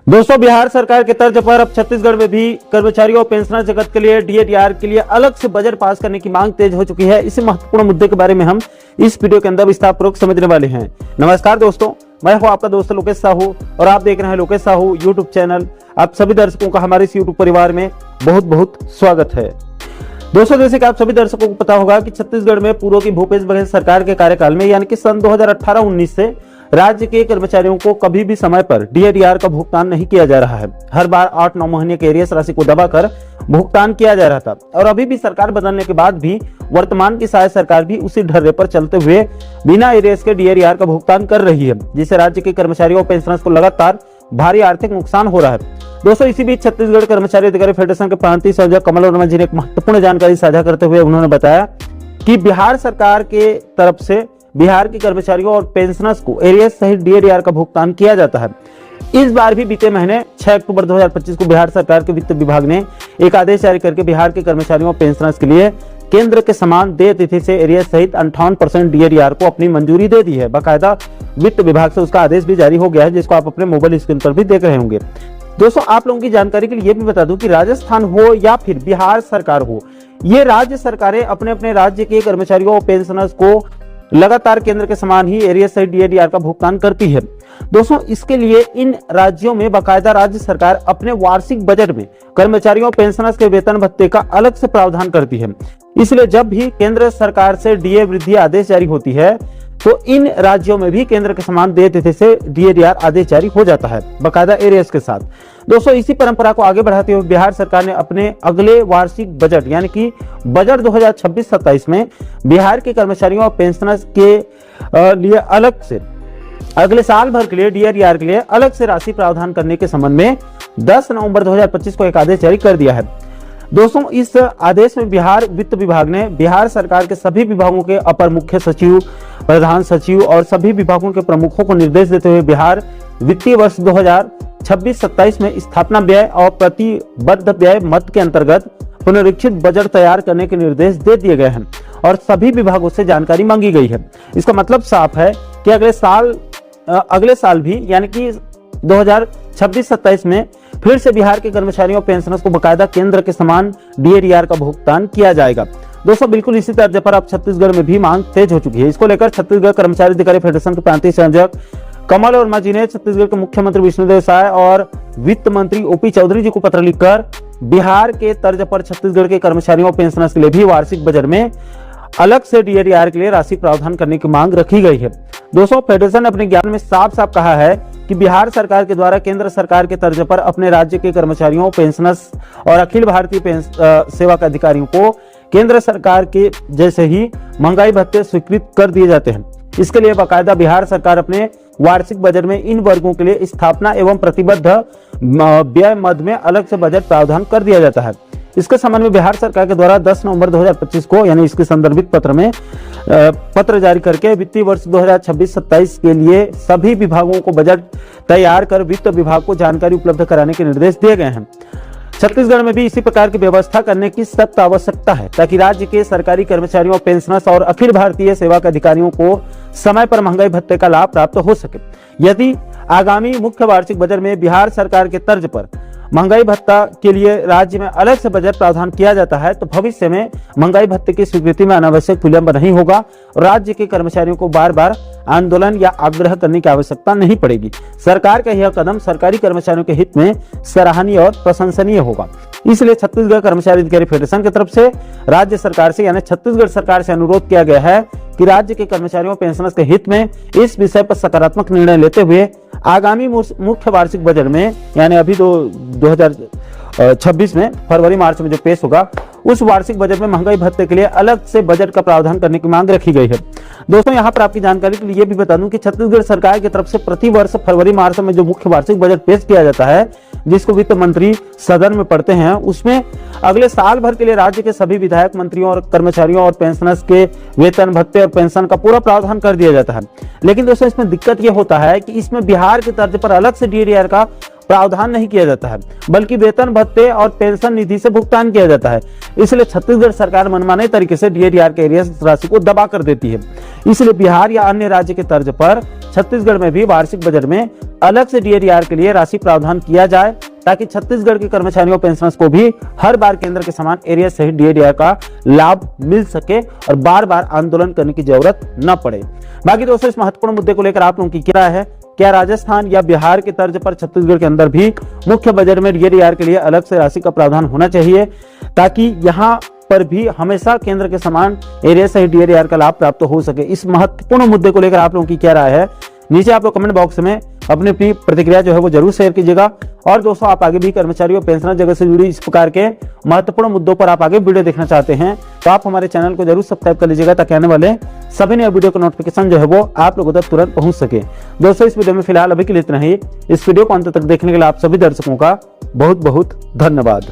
दोस्तों, बिहार सरकार के तर्ज पर अब छत्तीसगढ़ में भी कर्मचारियों और पेंशनर जगत के लिए डीएडीआर के लिए अलग से बजट पास करने की मांग तेज हो चुकी है। इसी महत्वपूर्ण मुद्दे के बारे में हम इस वीडियो के अंदर विस्तारपूर्वक समझने वाले हैं। नमस्कार दोस्तों, मैं हूं आपका दोस्त लोकेश साहू और आप देख रहे हैं लोकेश साहू यूट्यूब चैनल। आप सभी दर्शकों का हमारे इस यूट्यूब परिवार में बहुत बहुत स्वागत है। दोस्तों, जैसे कि आप सभी दर्शकों को पता होगा कि छत्तीसगढ़ में पूर्व की भूपेश बघेल सरकार के कार्यकाल में यानी कि सन 2018-19 से राज्य के कर्मचारियों को कभी भी समय पर डीएडीआर का भुगतान नहीं किया जा रहा है। हर बार 8-9 महीने के एरियस राशि को दबाकर भुगतान किया जा रहा था और अभी भी सरकार बदलने के बाद भी वर्तमान की शायद सरकार भी उसी ढर्रे पर चलते हुए बिना एरियस के डीएडीआर का भुगतान कर रही है, जिससे राज्य के कर्मचारियों और पेंशनर्स को लगातार भारी आर्थिक नुकसान हो रहा है। दोस्तों, इसी बीच छत्तीसगढ़ कर्मचारी अधिकारी फेडरेशन के प्रांतीय संयोजक कमल वर्मा जी ने एक महत्वपूर्ण जानकारी साझा करते हुए उन्होंने बताया कि बिहार सरकार के तरफ से बिहार के कर्मचारियों और पेंशनर्स को एरियस सहित डीएडीआर का भुगतान किया जाता है। इस बार भी बीते महीने 6 अक्टूबर 2025 को बिहार सरकार के वित्त विभाग ने एक आदेश जारी करके बिहार के कर्मचारियों और पेंशनर्स के लिए केंद्र के समान देय तिथि से एरियस सहित 58% डीएडीआर को अपनी मंजूरी दे दी है। बाकायदा वित्त विभाग से उसका आदेश भी जारी हो गया है, जिसको आप अपने मोबाइल स्क्रीन पर भी देख रहे होंगे। दोस्तों, आप लोगों की जानकारी के लिए भी बता दूं कि राजस्थान हो या फिर बिहार सरकार हो, ये राज्य सरकारें अपने अपने राज्य के कर्मचारियों और पेंशनर्स को लगातार केंद्र के समान ही एरियस सहित डीएडीआर का भुगतान करती है। दोस्तों, इसके लिए इन राज्यों में बाकायदा राज्य सरकार अपने वार्षिक बजट में कर्मचारियों और पेंशनर्स के वेतन भत्ते का अलग से प्रावधान करती है। इसलिए जब भी केंद्र सरकार से डीए वृद्धि आदेश जारी होती है तो इन राज्यों में भी केंद्र के समान देय तिथि से डीएडीआर आदेश जारी हो जाता है, बाकायदा एरियस के साथ। दोस्तों, इसी परंपरा को आगे बढ़ाते हुए बिहार सरकार ने अपने अगले वार्षिक बजट यानी कि बजट 2026-27 में बिहार के कर्मचारियों और पेंशनर्स के लिए अलग से अगले साल भर के लिए डीएडीआर के लिए अलग से राशि प्रावधान करने के संबंध में 10 नवंबर 2025 को एक आदेश जारी कर दिया है। दोस्तों, इस आदेश में बिहार वित्त विभाग ने बिहार सरकार के सभी विभागों के अपर मुख्य सचिव, प्रधान सचिव और सभी विभागों के प्रमुखों को निर्देश देते हुए बिहार वित्तीय वर्ष 2026-27 में स्थापना व्यय और प्रतिबद्ध व्यय मद के अंतर्गत पुनरीक्षित बजट तैयार करने के निर्देश दे दिए गए हैं और सभी विभागों से जानकारी मांगी गई है। इसका मतलब साफ है कि अगले साल भी यानी कि 2026-27 में फिर से बिहार के कर्मचारियों और पेंशनर्स को बकायदा केंद्र के समान डीएडीआर का भुगतान किया जाएगा। दोस्तों, बिल्कुल इसी तर्ज पर अब छत्तीसगढ़ में भी मांग तेज हो चुकी है। इसको लेकर छत्तीसगढ़ कर्मचारी अधिकारी फेडरेशन के प्रांतीय संयोजक कमल वर्मा जी ने छत्तीसगढ़ के मुख्यमंत्री विष्णुदेव साय और वित्त मंत्री ओपी चौधरी जी को पत्र लिखकर बिहार के तर्ज पर छत्तीसगढ़ के कर्मचारियों और पेंशनर्स के लिए भी वार्षिक बजट में अलग से डीएडीआर के लिए राशि प्रावधान करने की मांग रखी गई है। दोस्तों, फेडरेशन ने अपने ज्ञान में साफ साफ कहा है कि बिहार सरकार के द्वारा केंद्र सरकार के तर्ज पर अपने राज्य के कर्मचारियों, पेंशनर्स और अखिल भारतीय सेवा के अधिकारियों को केंद्र सरकार के जैसे ही महंगाई भत्ते स्वीकृत कर दिए जाते हैं। इसके लिए बाकायदा बिहार सरकार अपने वार्षिक बजट में इन वर्गों के लिए स्थापना एवं प्रतिबद्ध व्यय मद में अलग से बजट प्रावधान कर दिया जाता है। इसके संबंध में बिहार सरकार के द्वारा 10 नवंबर 2025 को यानी इसके संदर्भित पत्र में पत्र जारी करके वित्तीय वर्ष 2026-27 के लिए सभी विभागों को बजट तैयार कर वित्त विभाग को जानकारी उपलब्ध कराने के निर्देश दिए गए हैं। छत्तीसगढ़ में भी इसी प्रकार की व्यवस्था करने की सख्त आवश्यकता है ताकि राज्य के सरकारी कर्मचारियों, पेंशनर्स और अखिल भारतीय सेवा के अधिकारियों को समय पर महंगाई भत्ते का लाभ प्राप्त हो सके। यदि आगामी मुख्य वार्षिक बजट में बिहार सरकार के तर्ज पर महंगाई भत्ता के लिए राज्य में अलग से बजट प्रावधान किया जाता है तो भविष्य में महंगाई भत्ते की स्वीकृति में अनावश्यक विलंब नहीं होगा और राज्य के कर्मचारियों को बार बार आंदोलन या आग्रह करने की आवश्यकता नहीं पड़ेगी। सरकार का यह कदम सरकारी कर्मचारियों के हित में सराहनीय और प्रशंसनीय होगा। इसलिए छत्तीसगढ़ कर्मचारी अधिकारी फेडरेशन की तरफ से राज्य सरकार से यानी छत्तीसगढ़ सरकार से अनुरोध किया गया है कि राज्य के कर्मचारियों और पेंशनर्स के हित में इस विषय पर सकारात्मक निर्णय लेते हुए आगामी मुख्य वार्षिक बजट में यानी अभी 2026 में फरवरी मार्च में जो पेश होगा उस वार्षिक बजट में महंगाई भत्ते के लिए अलग से बजट का प्रावधान करने की मांग रखी गई है। दोस्तों, यहाँ पर आपकी जानकारी के लिए भी बता दूं कि छत्तीसगढ़ सरकार की तरफ से प्रति वर्ष फरवरी मार्च में जो मुख्य वार्षिक बजट पेश किया जाता है, जिसको वित्त मंत्री सदन में पढ़ते हैं, उसमें अगले साल भर के लिए राज्य के सभी विधायक, मंत्रियों और कर्मचारियों और पेंशनर्स के वेतन भत्ते और पेंशन का पूरा प्रावधान कर दिया जाता है। लेकिन दोस्तों, इसमें दिक्कत यह होता है कि इसमें बिहार के तर्ज पर अलग से डीएडीआर का प्रावधान नहीं किया जाता है, बल्कि वेतन भत्ते और पेंशन निधि से भुगतान किया जाता है। इसलिए छत्तीसगढ़ सरकार मनमाने तरीके से डीएडीआर के एरियस राशि को दबा कर देती है। इसलिए बिहार या अन्य राज्य के तर्ज पर छत्तीसगढ़ में भी वार्षिक बजट में अलग से डीएडीआर के लिए राशि प्रावधान किया जाए, ताकि छत्तीसगढ़ के कर्मचारियों पेंशनर्स को भी हर बार केंद्र के समान एरिया सहित डीएडीआर का लाभ मिल सके और बार बार आंदोलन करने की जरूरत न पड़े। बाकी दोस्तों, इस महत्वपूर्ण मुद्दे को लेकर आप लोगों की क्या राय है? क्या राजस्थान या बिहार की तर्ज पर छत्तीसगढ़ के अंदर भी मुख्य बजट में डीएडीआर के लिए अलग से राशि का प्रावधान होना चाहिए, ताकि यहाँ पर भी हमेशा केंद्र के समान एरिया सहित डीएडीआर का लाभ प्राप्त हो सके? इस महत्वपूर्ण मुद्दे को लेकर आप लोगों की क्या राय है? नीचे आप लोग कमेंट बॉक्स में अपनी प्रतिक्रिया जो है वो जरूर शेयर कीजिएगा। और दोस्तों, आप आगे भी कर्मचारियों पेंशनर जगत से जुड़ी इस प्रकार के महत्वपूर्ण मुद्दों पर आप आगे वीडियो देखना चाहते हैं तो आप हमारे चैनल को जरूर सब्सक्राइब कर लीजिएगा, ताकि आने वाले सभी नए वीडियो का नोटिफिकेशन जो है वो आप लोगों तक तुरंत पहुंच सके। दोस्तों, इस वीडियो में फिलहाल अभी के लिए इतना ही। इस वीडियो को अंत तक देखने के लिए आप सभी दर्शकों का बहुत बहुत धन्यवाद।